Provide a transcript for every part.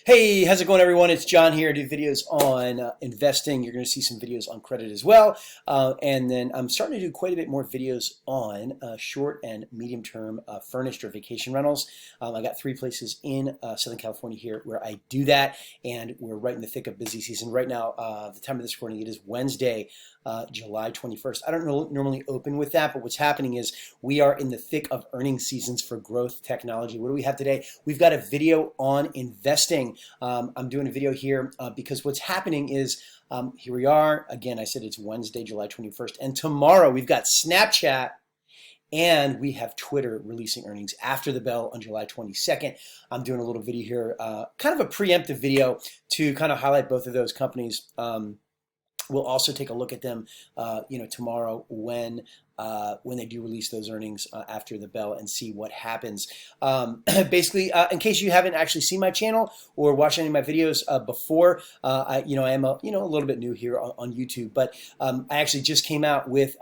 Hey, how's it going, everyone? It's John here. I do videos on investing. You're going to see some videos on credit as well. And then I'm starting to do quite a bit more videos on short and medium term furnished or vacation rentals. I got 3 places in Southern California here where I do that. And we're right in the thick of busy season. Right now, the time of this recording, it is Wednesday, July 21st. I don't normally open with that, but what's happening is we are in the thick of earnings seasons for growth technology. What do we have today? We've got a video on investing. I'm doing a video here because what's happening is here we are. Again, I said it's Wednesday, July 21st. And tomorrow we've got Snapchat and we have Twitter releasing earnings after the bell on July 22nd. I'm doing a little video here, kind of a preemptive video to kind of highlight both of those companies. We'll also take a look at them, tomorrow when they do release those earnings after the bell and see what happens. Basically, in case you haven't actually seen my channel or watched any of my videos before, I am a little bit new here on YouTube, but I actually just came out with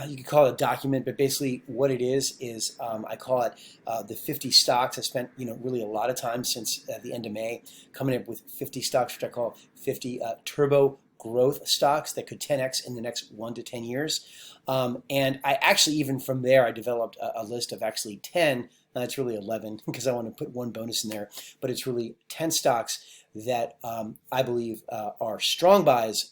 you could call it a document, but basically what it is I call it the 50 stocks. I spent really a lot of time since the end of May coming up with 50 stocks, which I call 50 turbo growth stocks that could 10x in the next 1 to 10 years. And I actually, even from there, I developed a list of actually 10. It's really 11 because I want to put one bonus in there, but it's really 10 stocks that I believe are strong buys,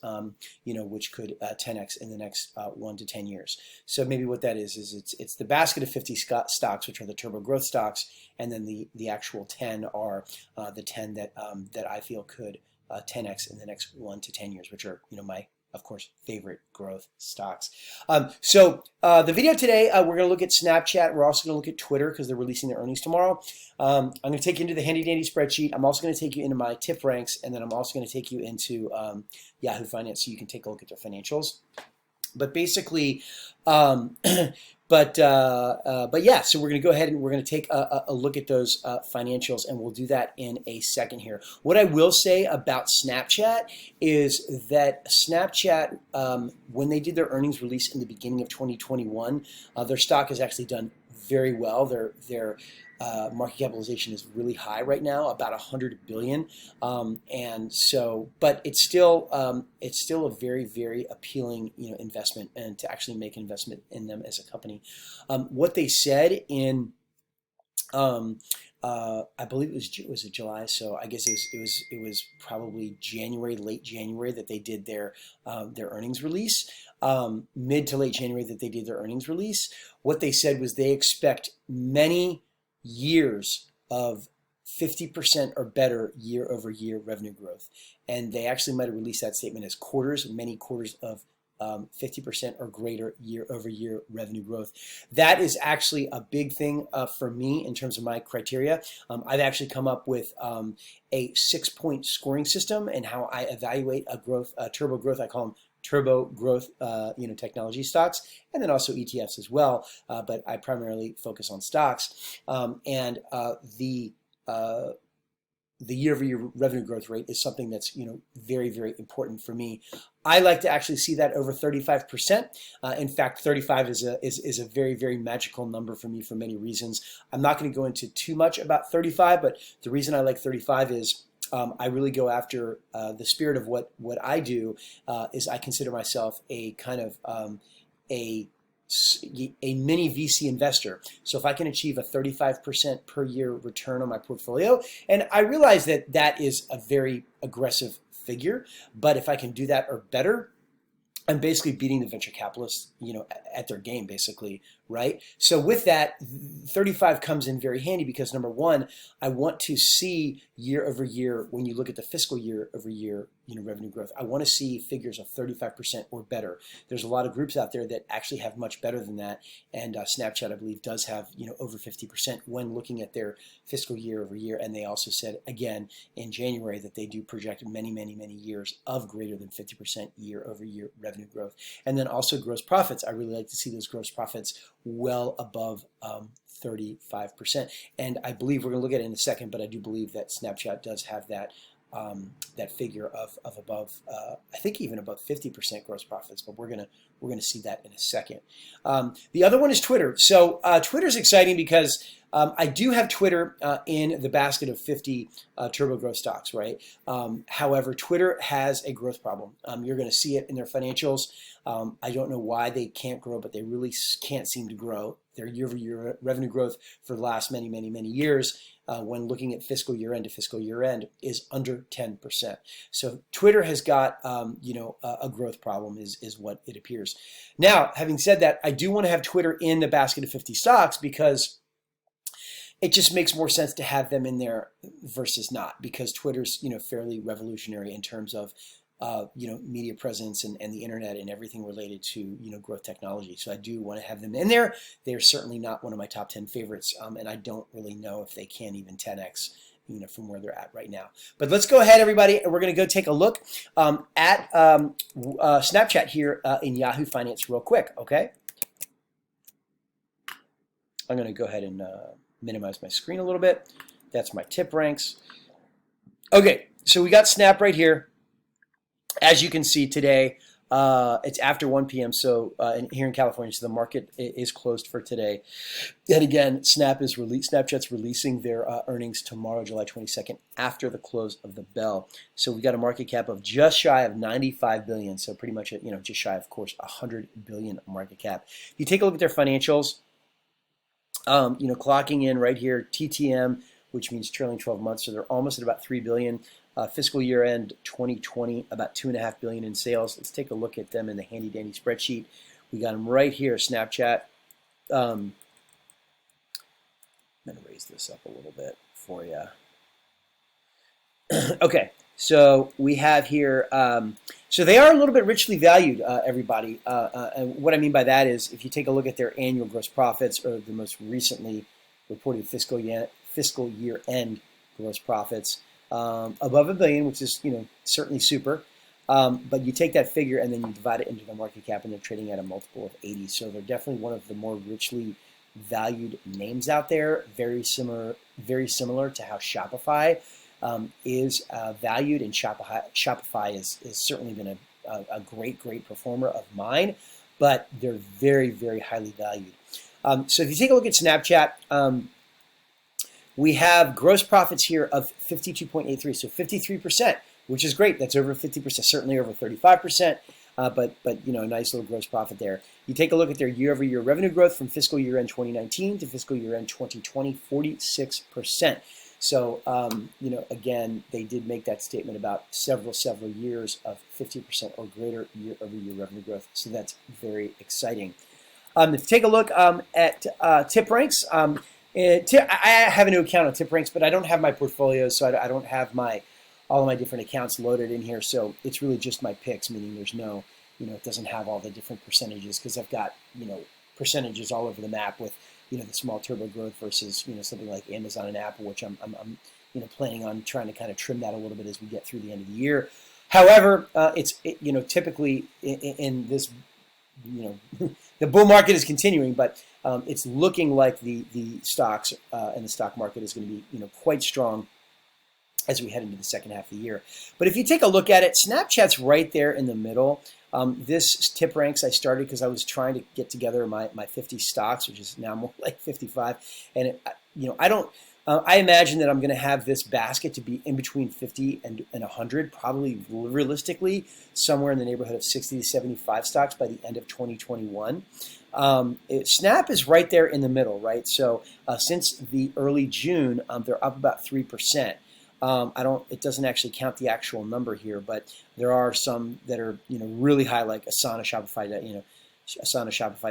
which could 10x in the next 1 to 10 years. So maybe what that is it's the basket of 50 stocks, which are the turbo growth stocks, and then the actual 10 are the 10 that I feel could 10x in the next 1 to 10 years, which are my, of course, favorite growth stocks. The video today, we're going to look at Snapchat. We're also going to look at Twitter because they're releasing their earnings tomorrow. I'm going to take you into the handy dandy spreadsheet. I'm also going to take you into my tip ranks, and then I'm also going to take you into Yahoo Finance so you can take a look at their financials. But basically, yeah, so we're going to go ahead and we're going to take a look at those financials, and we'll do that in a second here. What I will say about Snapchat is that Snapchat, when they did their earnings release in the beginning of 2021, their stock has actually done very well. Their market capitalization is really high right now, about 100 billion, and so, but it's still a very, very appealing investment, and to actually make an investment in them as a company. What they said in I believe it was July, so I guess it was probably January, late January, that they did their earnings release. Mid to late January that they did their earnings release. What they said was they expect many years of 50% or better year-over-year revenue growth, and they actually might have released that statement as quarters, many quarters of 50% or greater year-over-year revenue growth. That is actually a big thing for me in terms of my criteria. I've actually come up with a 6-point scoring system and how I evaluate a turbo growth. I call them turbo growth, technology stocks, and then also ETFs as well. But I primarily focus on stocks, and the year-over-year revenue growth rate is something that's very, very important for me. I like to actually see that over 35%. In fact, 35 is a very, very magical number for me for many reasons. I'm not going to go into too much about 35, but the reason I like 35 is I really go after the spirit of what I do. Is I consider myself a kind of a mini VC investor. So if I can achieve a 35% per year return on my portfolio, and I realize that that is a very aggressive figure, but if I can do that or better, I'm basically beating the venture capitalists, at their game, basically, right? So with that, 35 comes in very handy because number one, I want to see year over year, when you look at the fiscal year over year, revenue growth, I want to see figures of 35% or better. There's a lot of groups out there that actually have much better than that, and Snapchat, I believe, does have over 50% when looking at their fiscal year over year. And they also said again in January that they do project many, many, many years of greater than 50% year over year revenue growth. And then also gross profits. I really like to see those gross profits well above 35%. And I believe we're going to look at it in a second, but I do believe that Snapchat does have that figure of above, I think even above 50% gross profits, but we're gonna see that in a second. The other one is Twitter. So Twitter's exciting because I do have Twitter in the basket of 50 turbo growth stocks, right? However, Twitter has a growth problem. You're going to see it in their financials. I don't know why they can't grow, but they really can't seem to grow. Their year-over-year revenue growth for the last many, many, many years, when looking at fiscal year end to fiscal year end, is under 10%. So Twitter has got, a growth problem is what it appears. Now, having said that, I do want to have Twitter in the basket of 50 stocks because it just makes more sense to have them in there versus not, because Twitter's fairly revolutionary in terms of media presence and the internet and everything related to growth technology. So I do want to have them in there. They're certainly not one of my top 10 favorites, and I don't really know if they can even 10x from where they're at right now. But let's go ahead, everybody, and we're going to go take a look at Snapchat here in Yahoo Finance real quick. Okay, I'm going to go ahead and minimize my screen a little bit. That's my tip ranks. Okay, so we got Snap right here. As you can see today, it's after 1 p.m. So here in California, so the market is closed for today. And again, Snapchat's releasing their earnings tomorrow, July 22nd, after the close of the bell. So we got a market cap of just shy of 95 billion. So pretty much, just shy, of course, 100 billion market cap. If you take a look at their financials, clocking in right here, TTM, which means trailing 12 months. So they're almost at about 3 billion. Fiscal year end 2020, about 2.5 billion in sales. Let's take a look at them in the handy dandy spreadsheet. We got them right here, Snapchat. I'm going to raise this up a little bit for you. Okay, so we have here, so they are a little bit richly valued, everybody. And what I mean by that is if you take a look at their annual gross profits, or the most recently reported fiscal year end gross profits, above $1 billion, which is certainly super. But you take that figure and then you divide it into the market cap, and they're trading at a multiple of 80. So they're definitely one of the more richly valued names out there. Very similar to how Shopify is valued, and Shopify has certainly been a great performer of mine. But they're very, very highly valued. So if you take a look at Snapchat. We have gross profits here of 52.83, so 53%, which is great. That's over 50%, certainly over 35%, but a nice little gross profit there. You take a look at their year-over-year revenue growth from fiscal year end 2019 to fiscal year end 2020, 46%. So, again, they did make that statement about several years of 50% or greater year-over-year revenue growth. So that's very exciting. If you take a look at tip ranks. I have a new account on TipRanks, but I don't have my portfolios, so I don't have all of my different accounts loaded in here. So it's really just my picks, meaning there's no, it doesn't have all the different percentages, because I've got, percentages all over the map with, the small turbo growth versus, something like Amazon and Apple, which I'm planning on trying to kind of trim that a little bit as we get through the end of the year. However, typically in this, the bull market is continuing, but it's looking like the stocks and the stock market is going to be quite strong as we head into the second half of the year. But if you take a look at it, Snapchat's right there in the middle. This tip ranks I started because I was trying to get together my 50 stocks, which is now more like 55, and I imagine that I'm going to have this basket to be in between 50 and 100, probably realistically somewhere in the neighborhood of 60 to 75 stocks by the end of 2021. Snap is right there in the middle, right? So since the early June, they're up about 3%. It doesn't actually count the actual number here, but there are some that are really high, like Asana, Shopify,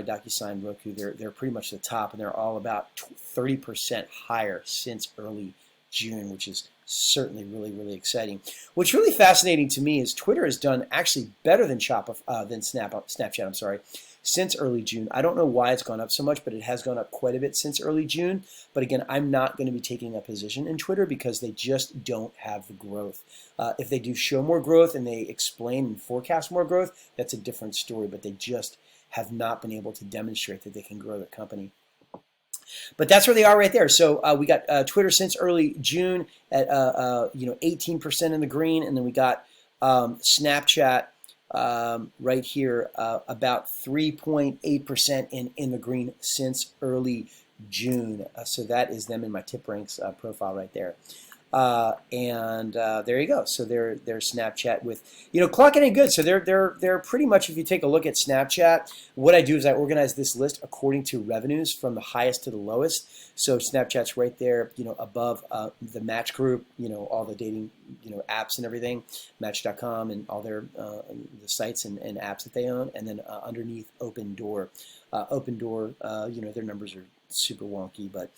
DocuSign, Roku. They're pretty much the top, and they're all about 30% higher since early June, which is certainly really exciting. What's really fascinating to me is Twitter has done actually better than Snapchat. I'm sorry. Since early June. I don't know why it's gone up so much, but it has gone up quite a bit since early June. But again, I'm not going to be taking a position in Twitter because they just don't have the growth. If they do show more growth and they explain and forecast more growth, that's a different story, but they just have not been able to demonstrate that they can grow their company. But that's where they are right there. So we got Twitter since early June at 18% in the green, and then we got Snapchat right here about 3.8% in the green since early June. So that is them in my tip ranks profile right there. There you go. So they're Snapchat with, clocking in good. So they're pretty much, if you take a look at Snapchat, what I do is I organize this list according to revenues from the highest to the lowest. So Snapchat's right there, above the Match group, all the dating, apps and everything, Match.com and all their the sites and apps that they own, and then underneath Open Door. Open Door, their numbers are super wonky, but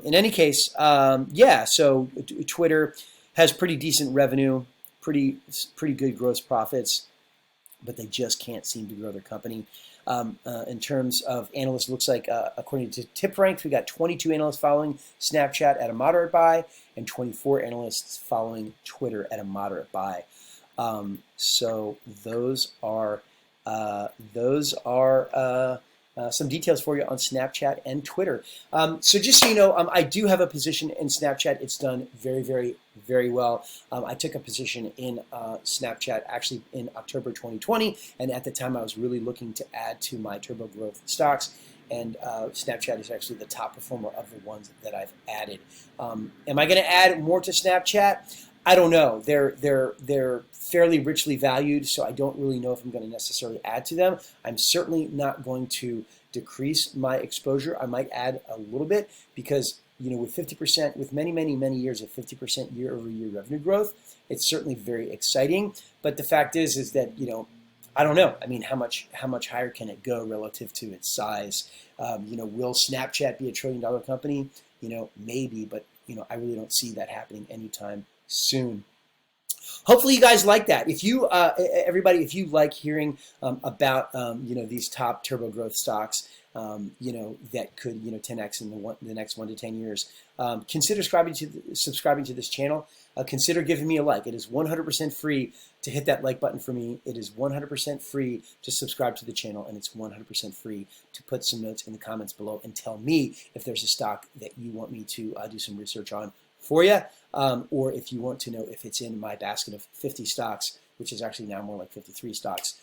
in any case, yeah. So Twitter has pretty decent revenue, pretty good gross profits, but they just can't seem to grow their company. In terms of analysts, looks like according to TipRanks, we got 22 analysts following Snapchat at a moderate buy, and 24 analysts following Twitter at a moderate buy. So those are some details for you on Snapchat and Twitter. So just so you know, I do have a position in Snapchat. It's done very, very, very well. I took a position in Snapchat actually in October 2020, and at the time I was really looking to add to my turbo growth stocks. And Snapchat is actually the top performer of the ones that I've added. Am I going to add more to Snapchat? I don't know. They're fairly richly valued, so I don't really know if I'm going to necessarily add to them. I'm certainly not going to decrease my exposure. I might add a little bit because, with 50%, with many, many, many years of 50% year-over-year revenue growth, it's certainly very exciting. But the fact is that, I don't know. I mean, how much higher can it go relative to its size? Will Snapchat be a $1 trillion company? Maybe, but I really don't see that happening anytime soon. Hopefully you guys like that. If you, everybody, if you like hearing about these top turbo growth stocks, that could 10x in the next 1 to 10 years, consider subscribing to this channel. Consider giving me a like. It is 100% free to hit that like button for me. It is 100% free to subscribe to the channel, and it's 100% free to put some notes in the comments below and tell me if there's a stock that you want me to do some research on for you, or if you want to know if it's in my basket of 50 stocks, which is actually now more like 53 stocks,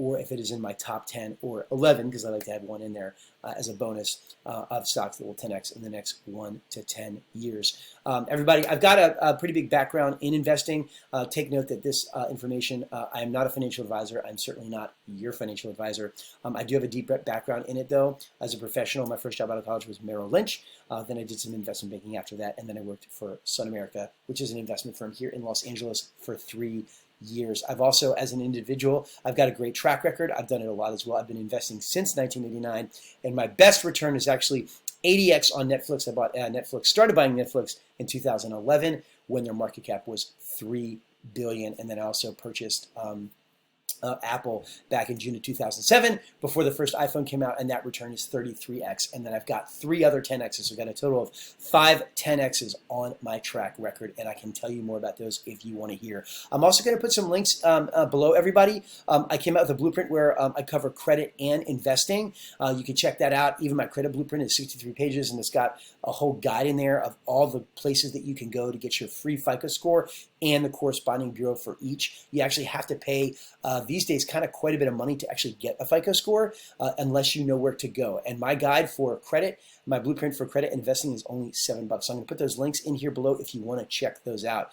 or if it is in my top 10 or 11, because I like to add one in there as a bonus of stocks that will 10x in the next 1 to 10 years. Everybody, I've got a pretty big background in investing. Take note that this information, I am not a financial advisor. I'm certainly not your financial advisor. I do have a deep background in it, though. As a professional, my first job out of college was Merrill Lynch. Then I did some investment banking after that, and then I worked for Sun America, which is an investment firm here in Los Angeles, for 3 years. I've also, as an individual, I've got a great track record. I've done it a lot as well. I've been investing since 1989, and my best return is actually 80x on Netflix. I bought Netflix, started buying Netflix in 2011 when their market cap was $3 billion, and then I also purchased Apple back in June of 2007 before the first iPhone came out, and that return is 33x. And then I've got 3 other 10x's. So I've got a total of 5 10x's on my track record, and I can tell you more about those if you want to hear. I'm also going to put some links below, everybody. I came out with a blueprint where I cover credit and investing. You can check that out. Even my credit blueprint is 63 pages, and it's got a whole guide in there of all the places that you can go to get your free FICO score and the corresponding bureau for each. You actually have to pay these days kind of quite a bit of money to actually get a FICO score unless you know where to go. And my guide for credit, my blueprint for credit investing, is only $7. So I'm going to put those links in here below if you want to check those out.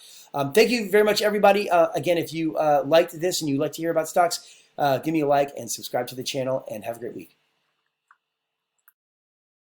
Thank you very much, everybody. Again, if you liked this and you'd like to hear about stocks, give me a like and subscribe to the channel, and have a great week.